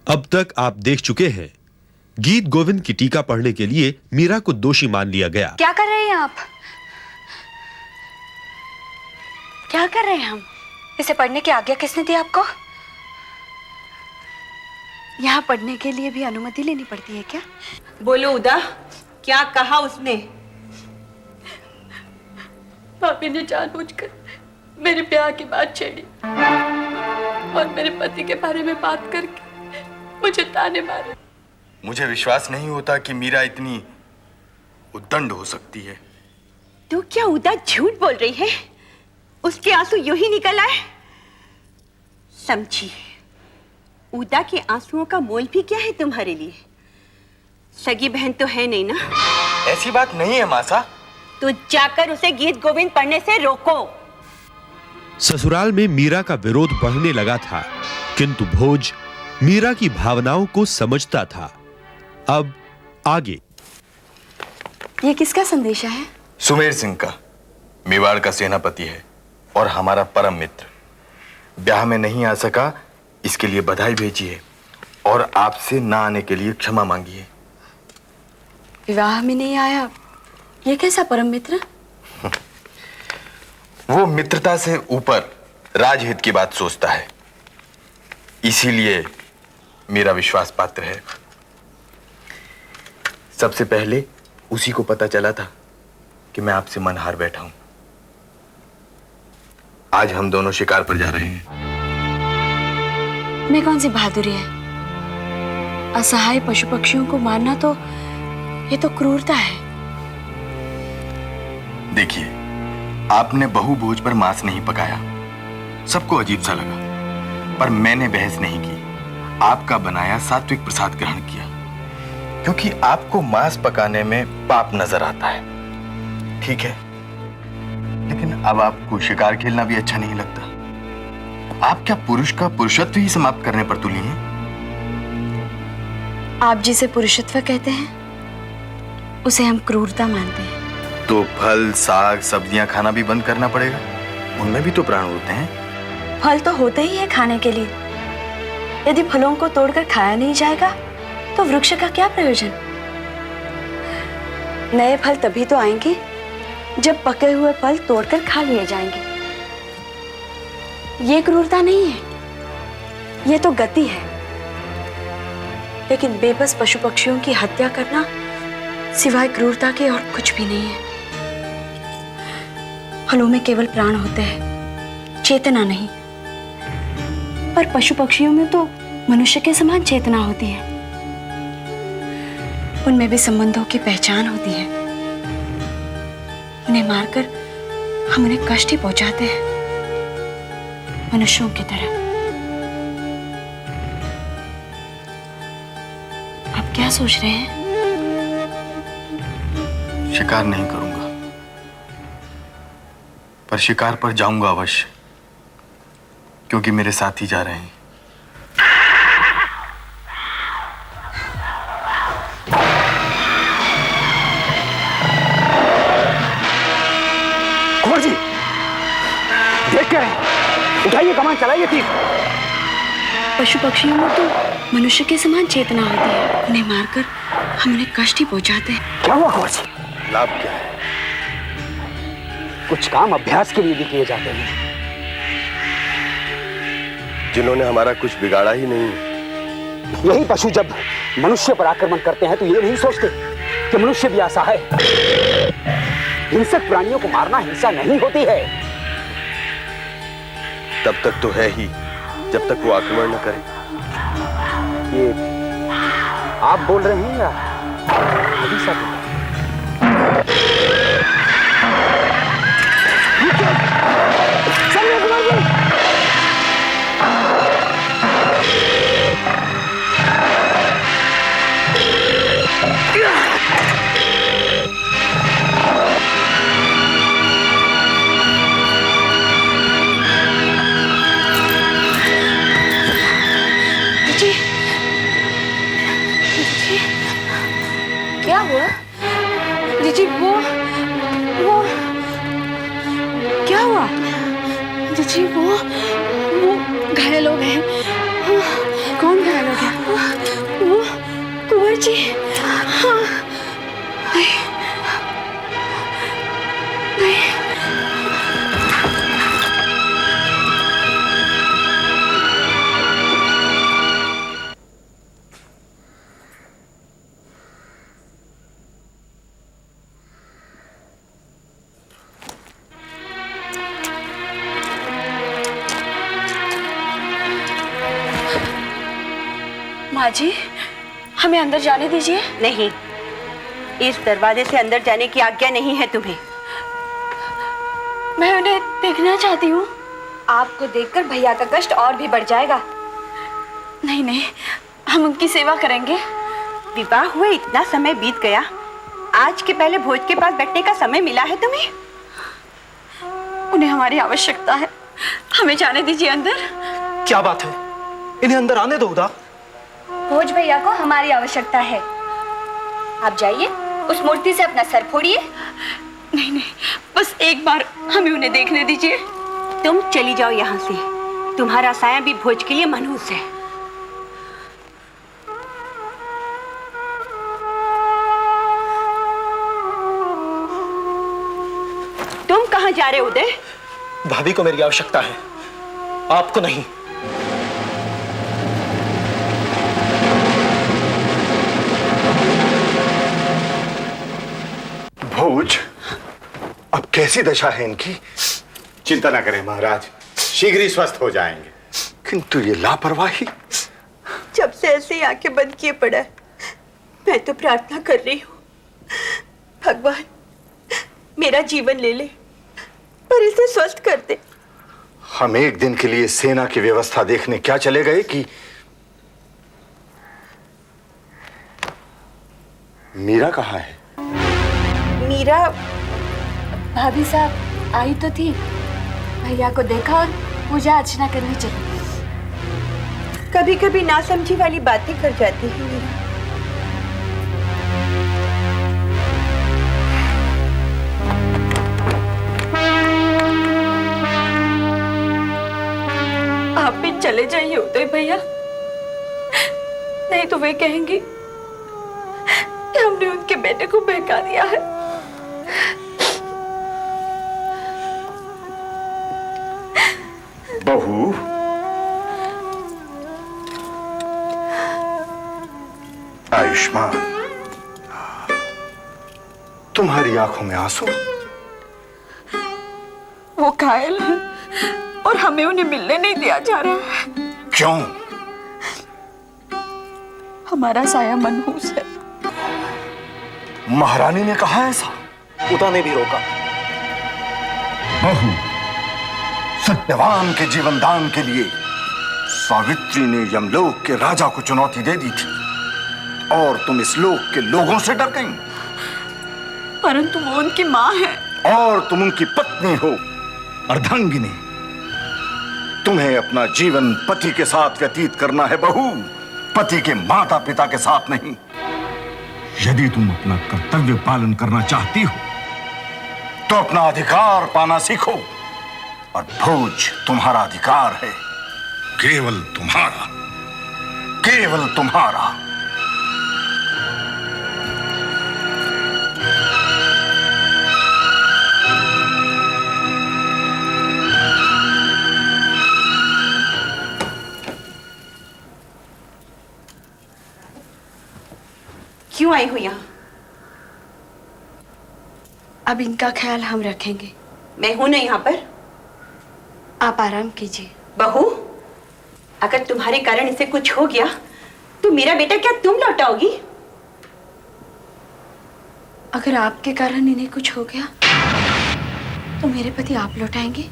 अब तक आप देख चुके हैं गीत गोविंद की टीका पढ़ने के लिए मीरा को दोषी मान लिया गया। क्या कर रहे हैं आप? क्या कर रहे हैं हम? इसे पढ़ने की आज्ञा किसने दी आपको? यहाँ पढ़ने के लिए भी अनुमति लेनी पड़ती है क्या? बोलो उदा, क्या कहा उसने? भाभी ने जानबूझकर मेरे ब्याह की बात छेड़ी और मेरे पति के बारे में बात करके मुझे ताने मारे। मुझे विश्वास नहीं होता कि मीरा इतनी उद्दंड हो सकती है। तो क्या उदा झूठ बोल रही है? उसके आंसू यूं ही निकल आए? समझी, उदा के आंसुओं का मोल भी क्या है तुम्हारे लिए? सगी बहन तो है नहीं ना? ऐसी बात नहीं है मासा। तो जाकर उसे गीत गोविंद पढ़ने से रोको। ससुराल में मीरा का विरोध बढ़ने लगा था, किंतु भोज मीरा की भावनाओं को समझता था। अब आगे। ये किसका संदेशा है? सुमेर सिंह का। मेवाड़ का सेनापति है और हमारा परम मित्र। ब्याह में नहीं आ सका, इसके लिए बधाई भेजी है और आपसे ना आने के लिए क्षमा मांगी है। विवाह में नहीं आया, ये कैसा परम मित्र? वो मित्रता से ऊपर राजहित की बात सोचता है, इसीलिए मेरा विश्वास पात्र है। सबसे पहले उसी को पता चला था कि मैं आपसे मन हार बैठा हूं। आज हम दोनों शिकार पर जा रहे हैं। मैं कौन सी बहादुरी है? असहाय पशु पक्षियों को मारना तो ये तो क्रूरता है। देखिए, आपने बहु भोज पर मांस नहीं पकाया, सबको अजीब सा लगा, पर मैंने बहस नहीं की। आपका बनाया सात्विक प्रसाद ग्रहण किया, क्योंकि आपको मांस पकाने में पाप नजर आता है। ठीक है, लेकिन अब आपको शिकार खेलना भी अच्छा नहीं लगता। आप क्या पुरुष का पुरुषत्व ही समाप्त करने पर तुली हैं? आप जिसे पुरुषत्व कहते हैं उसे हम क्रूरता मानते हैं। तो फल, साग, सब्जियां खाना भी बंद करना पड़ेगा। उनमें भी तो प्राण होते हैं। फल तो होते ही है खाने के लिए। यदि फलों को तोड़कर खाया नहीं जाएगा तो वृक्ष का क्या प्रयोजन? नए फल तभी तो आएंगे जब पके हुए फल तोड़कर खा लिए जाएंगे। ये क्रूरता नहीं है, ये तो गति है। लेकिन बेबस पशु पक्षियों की हत्या करना सिवाय क्रूरता के और कुछ भी नहीं है। फलों में केवल प्राण होते हैं, चेतना नहीं। पर पशु पक्षियों में तो मनुष्य के समान चेतना होती है। उनमें भी संबंधों की पहचान होती है। उन्हें मारकर हम उन्हें कष्ट ही पहुंचाते हैं, मनुष्यों की तरह। आप क्या सोच रहे हैं? शिकार नहीं करूंगा, पर शिकार पर जाऊंगा अवश्य, क्योंकि मेरे साथी जा रहे हैं। कुंवर जी, देख क्या है? उठाइए कमान, चलाइए तीर। पशु पक्षियों में तो मनुष्य के समान चेतना होती है। उन्हें मारकर हम उन्हें कष्ट ही पहुंचाते हैं। क्या हुआ कुंवर जी? लाभ क्या है? कुछ काम अभ्यास के लिए भी किए जाते हैं। जिन्होंने हमारा कुछ बिगाड़ा ही नहीं। यही पशु जब मनुष्य पर आक्रमण करते हैं तो ये नहीं सोचते कि मनुष्य भी असहाय है। हिंसक प्राणियों को मारना हिंसा नहीं होती है। तब तक तो है ही, जब तक वो आक्रमण न करे। ये आप बोल रहे हैं या अभी सब? क्या हुआ? जीजी वो क्या हुआ? जीजी वो घायल हो गए। कौन घायल हो गया? वो कुंवर जी। हाँ। नहीं। माँ जी, हमें अंदर जाने दीजिए। नहीं, इस दरवाजे से अंदर जाने की आज्ञा नहीं है तुम्हें। मैं उन्हें देखना चाहती हूँ। आपको देखकर भैया का कष्ट और भी बढ़ जाएगा। नहीं, हम उनकी सेवा करेंगे। विवाह हुए इतना समय बीत गया, आज के पहले भोज के पास बैठने का समय मिला है तुम्हें? उन्हें हमारी आवश्यकता है, हमें जाने दीजिए अंदर। क्या बात है, इन्हें अंदर आने दो उदा। भोज भैया को हमारी आवश्यकता है। आप जाइए, उस मूर्ति से अपना सर फोड़िए। नहीं, बस एक बार हमें उन्हें देखने दीजिए। तुम चली जाओ यहाँ से, तुम्हारा साया भी भोज के लिए मनहूस है। तुम कहाँ जा रहे हो उदय? भाभी को मेरी आवश्यकता है, आपको नहीं। भोज, अब कैसी दशा है इनकी? चिंता न करें महाराज, शीघ्र ही स्वस्थ हो जाएंगे। किंतु ये लापरवाही। जब से ऐसे आंखें बंद किए पड़ा है, मैं तो प्रार्थना कर रही हूँ, भगवान मेरा जीवन ले ले, पर इसे स्वस्थ कर दे। हम एक दिन के लिए सेना की व्यवस्था देखने क्या चले गए कि मीरा कहाँ है? मीरा भाभी साहब आई तो थी, भैया को देखा और पूजा अर्चना करने चली। कभी कभी नासमझी वाली बातें कर जाती है मीरा। आप भी चले जाइए उदय भैया, नहीं तो वे कहेंगी कि हमने उनके बेटे को बहका दिया है। बहू, आयुष्मान, तुम्हारी आंखों में आंसू? वो घायल है और हमें उन्हें मिलने नहीं दिया जा रहा है। क्यों? हमारा साया मनहूस है। महारानी ने कहा ऐसा? उदा ने भी रोका। बहू, सत्यवान के जीवन दान के लिए सावित्री ने यमलोक के राजा को चुनौती दे दी थी और तुम इस लोक के लोगों से डर गई। परंतु वो उनकी माँ है और तुम उनकी पत्नी हो, अर्धांगिनी। तुम्हें अपना जीवन पति के साथ व्यतीत करना है बहू, पति के माता पिता के साथ नहीं। यदि तुम अपना कर्तव्य पालन करना चाहती हो तो अपना अधिकार पाना सीखो, और भोज तुम्हारा अधिकार है, केवल तुम्हारा, केवल तुम्हारा। क्यों आई हो यहाँ? अब इनका ख्याल हम रखेंगे। मैं हूं ना यहाँ पर। आप आराम कीजिए। बहू, अगर तुम्हारे कारण इसे कुछ हो गया तो मेरा बेटा क्या तुम लौटाओगी? अगर आपके कारण इन्हें कुछ हो गया तो मेरे पति आप लौटाएंगे?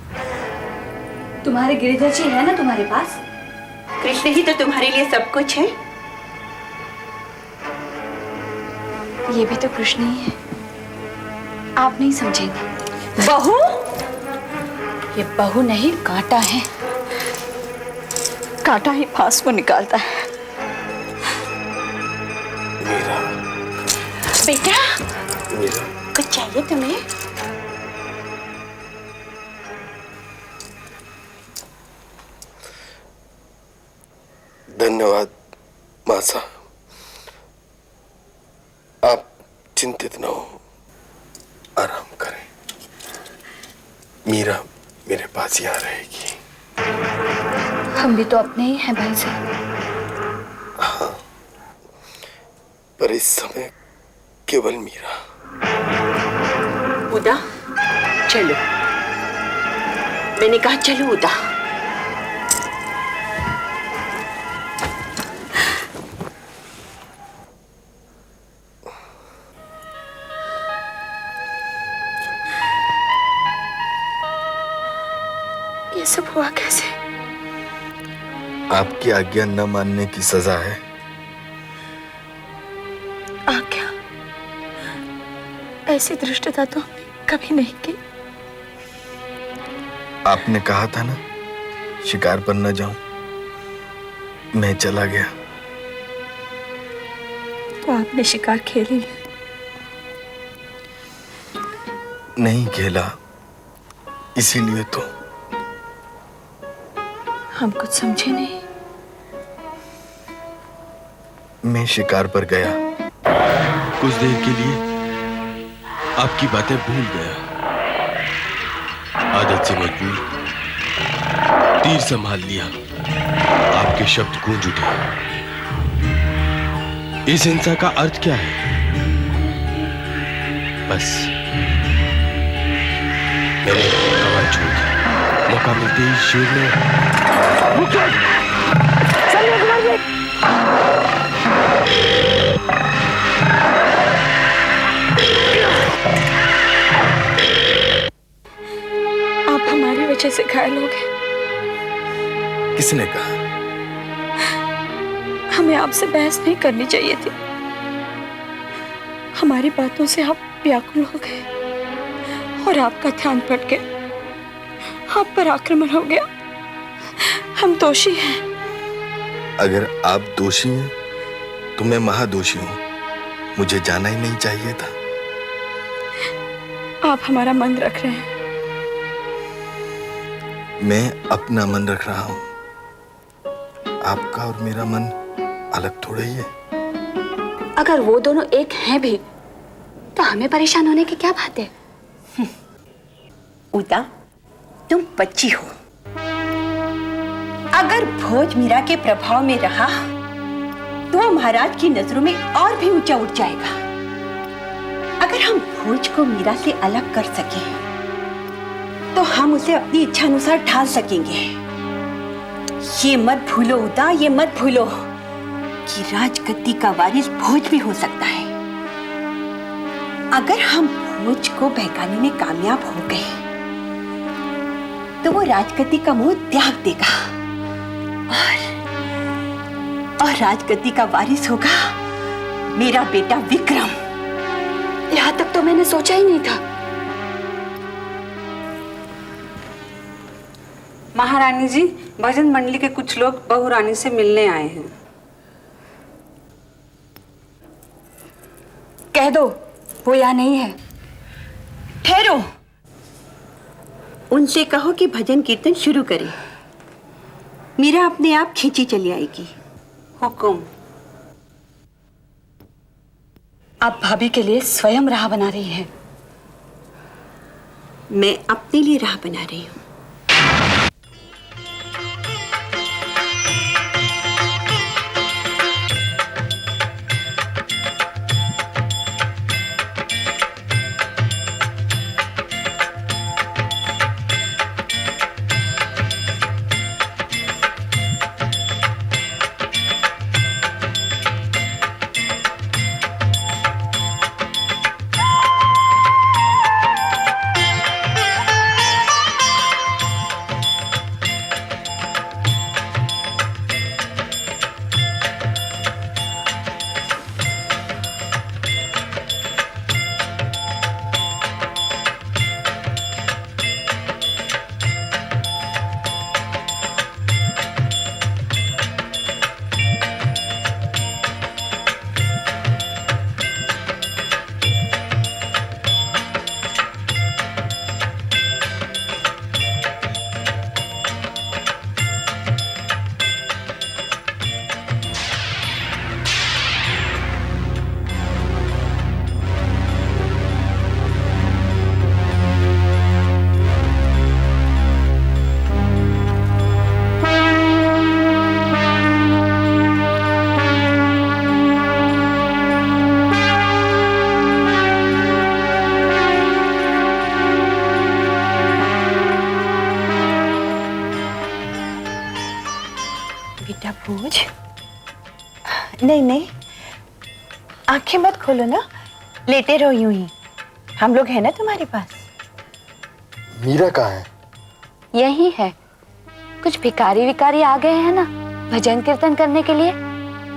तुम्हारे गिरिधर जी है ना तुम्हारे पास? कृष्ण ही तो तुम्हारे लिए सब कुछ है। ये भी तो कृष्ण ही है, आप नहीं समझेंगे। बहू, ये बहू नहीं कांटा है। कांटा ही फांस को निकालता है। मीरा, बेटा मीरा, कुछ चाहिए तुम्हें? धन्यवाद मासा। आप चिंतित न हो, आराम करें। मीरा मेरे पास यहाँ रहेगी। हम भी तो अपने ही हैं भाई साहब। हाँ, पर इस समय केवल मीरा। उदा, चलो। मैंने कहा चलो उदा। ये सब हुआ कैसे? आपकी आज्ञा न मानने की सजा है। आज्ञा? ऐसी धृष्टता तो हमने कभी नहीं की। आपने कहा था ना शिकार पर न जाऊं, मैं चला गया। तो आपने शिकार खेल लिया? नहीं खेला, इसीलिए तो। हम कुछ समझे नहीं। मैं शिकार पर गया। कुछ देर के लिए आपकी बातें भूल गया। आदत से मजबूर तीर संभाल लिया। आपके शब्द गूंज उठे। इस हिंसा का अर्थ क्या है? बस मैंने कमाल छोड़ दी। मौका मिलते ही शेर ने आप हमारी वजह से घायल हो गए। किसने कहा? हमें आपसे बहस नहीं करनी चाहिए थी। हमारी बातों से आप व्याकुल हो गए और आपका ध्यान भटक गया। आप पर आक्रमण हो गया। हम दोषी हैं। अगर आप दोषी हैं तो मैं महादोषी हूं। मुझे जाना ही नहीं चाहिए था। आप हमारा मन रख रहे हैं। मैं अपना मन रख रहा हूं। आपका और मेरा मन अलग थोड़ा ही है। अगर वो दोनों एक हैं भी तो हमें परेशान होने की क्या बात है? उदा, तुम बच्ची हो। अगर भोज मीरा के प्रभाव में रहा तो महाराज की नजरों में और भी ऊंचा उठ जाएगा। अगर हम भोज को मीरा से अलग कर सके तो हम उसे अपनी इच्छा अनुसार ढाल सकेंगे। ये मत भूलो उदा, ये मत भूलो कि राजगद्दी का वारिस भोज भी हो सकता है। अगर हम भोज को बहकाने में कामयाब हो गए तो वो राजगद्दी का मोह त्याग देगा और राजगद्दी का वारिस होगा मेरा बेटा विक्रम। यहाँ तक तो मैंने सोचा ही नहीं था। महारानी जी, भजन मंडली के कुछ लोग बहू रानी से मिलने आए हैं। कह दो वो यहाँ नहीं है। ठहरो, उनसे कहो कि भजन कीर्तन शुरू करें। मीरा अपने आप खींची चली आएगी। हुकुम। आप भाभी के लिए स्वयं राह बना रही हैं। मैं अपने लिए राह बना रही हूँ। बेटा भोज, नहीं नहीं, आंखें मत खोलो ना, लेटे रहो यूं ही। हम लोग हैं ना तुम्हारे पास। मीरा कहाँ है? यही है। कुछ भिखारी विकारी आ गए हैं ना भजन कीर्तन करने के लिए,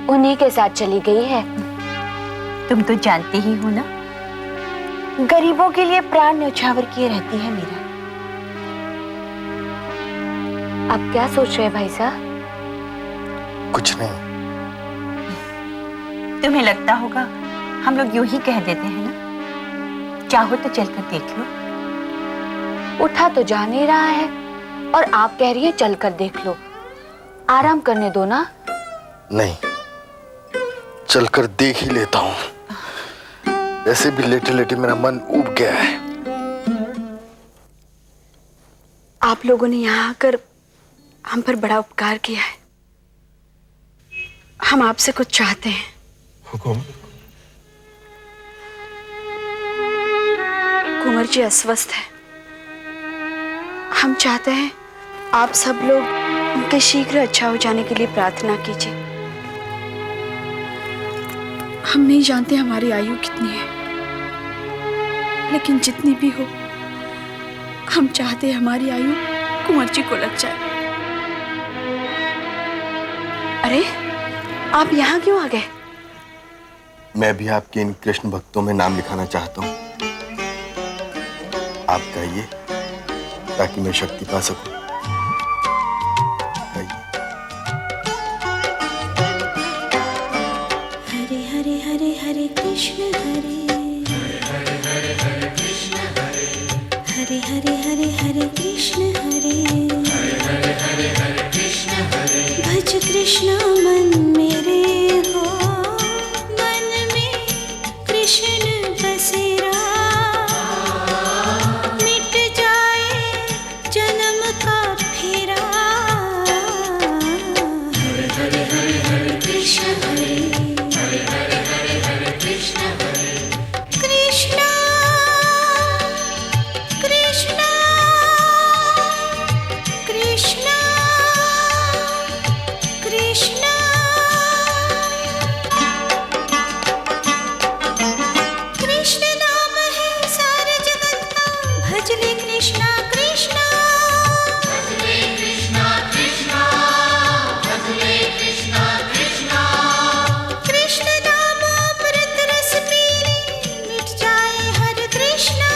उन्हीं के साथ चली गई है। तुम तो जानते ही हो ना, गरीबों के लिए प्राण न्यौछावर किए रहती है मीरा। आप क्या सोच रहे हैं भाई साहब? कुछ नहीं। तुम्हें लगता होगा हम लोग यूं ही कह देते हैं ना, चाहो तो चलकर देख लो। उठा तो जा नहीं रहा है और आप कह रही है चलकर देख लो। आराम करने दो ना। नहीं, चलकर देख ही लेता हूँ। ऐसे भी लेटे लेटे मेरा मन ऊब गया है। आप लोगों ने यहाँ आकर हम पर बड़ा उपकार किया है। हम आपसे कुछ चाहते हैं। हुकुम। कुंवर जी अस्वस्थ है। हम चाहते हैं आप सब लोग उनके शीघ्र अच्छा हो जाने के लिए प्रार्थना कीजिए। हम नहीं जानते हमारी आयु कितनी है, लेकिन जितनी भी हो, हम चाहते हैं हमारी आयु कुंवर जी को लग जाए। अरे, आप यहाँ क्यों आ गए? मैं भी आपके इन कृष्ण भक्तों में नाम लिखाना चाहता हूँ। आप कहिए ताकि मैं शक्ति पा सकूं। हरे हरे हरे हरे कृष्ण हरे हरे हरे हरे कृष्ण हरे हरे हरे हरे हरे कृष्ण हरे हरे हरे हरे कृष्ण हरे। भज कृष्ण मन मेरे हो, मन में कृष्ण बसेरा, मिट जाए जन्म का फेरा। हरे हरे हरे हरे कृष्ण हरे हरे हरे हरे हरे कृष्ण हरे। कृष्ण कृष्ण कृष्ण कृष्ण। कृष्ण नाम है सारे जगत का, भज ले कृष्णा कृष्णा, भज ले कृष्णा कृष्णा, भज ले कृष्णा कृष्णा। कृष्ण नाम अमृत रस पीले, मिट जाए हर कृष्णा,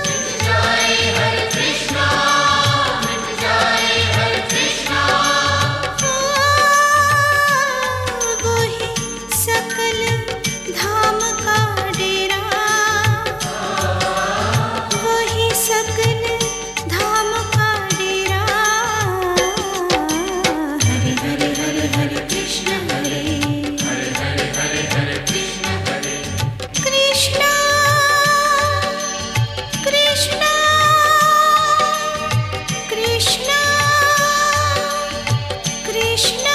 मिट जाए हर कृष्णा, मिट जाए हर कृष्णा। वही सकल धाम का डेरा, वही सकल धाम का डेरा। हरे हरे हरे हरे कृष्ण हरे हरे हरे हरे हरे कृष्ण हरे। कृष्ण कृष्ण कृष्ण कृष्ण।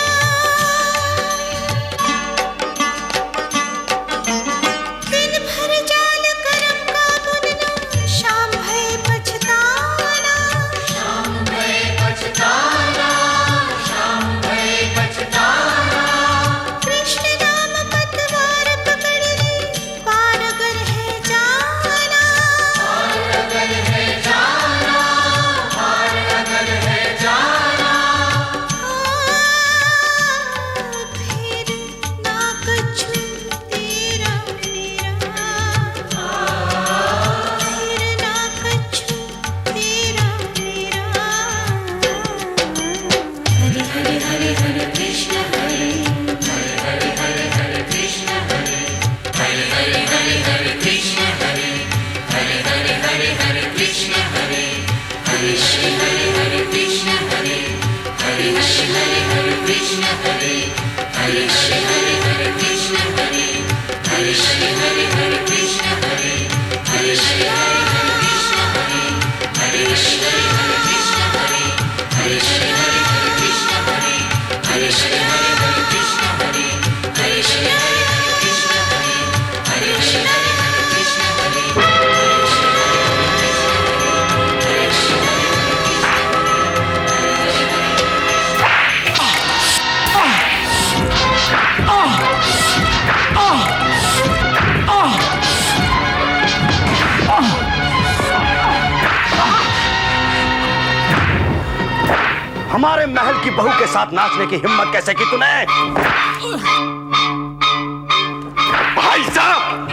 दिन भर जाल करम का बुनना, शाम भय पछताना, शाम भय पछताना, शाम भय पछताना। कृष्ण नाम पतवार पकड़ ले, पार अगर है जाना, पार अगर है जाना, पार अगर है जाना। फिर ना कछु तेरा मेरा, फिर ना कछु तेरा मेरा। हरे हरे हरे हरे कृष्ण हरे हरे हरे हरे हरे कृष्ण हरे हरे हरे हरे हरे कृष्ण हरे हरे हरे हरे हरे कृष्ण हरे हरे श्री हरे हरे कृष्ण हरे हरे श्री हरे हरे कृष्ण हरे हरे श्री हरे हरे कृष्ण हरे हरे श्री हरे हरे कृष्ण हरे हरे श्री हरे हरे कृष्ण हरे हरे श्री हरे हरे कृष्ण हरे हरे श्री हरे हरे कृष्ण हरे हरे श्री हरे हरे कृष्ण हरे हरे श्री हरे हरे कृष्ण हरे हरे श्री हरे हरे कृष्ण हरे हरे श्री हरे हरे कृष्ण हरे हरे श्री हरे हरे कृष्ण हरे। हमारे महल की बहू के साथ नाचने की हिम्मत कैसे की तूने? भाई साहब,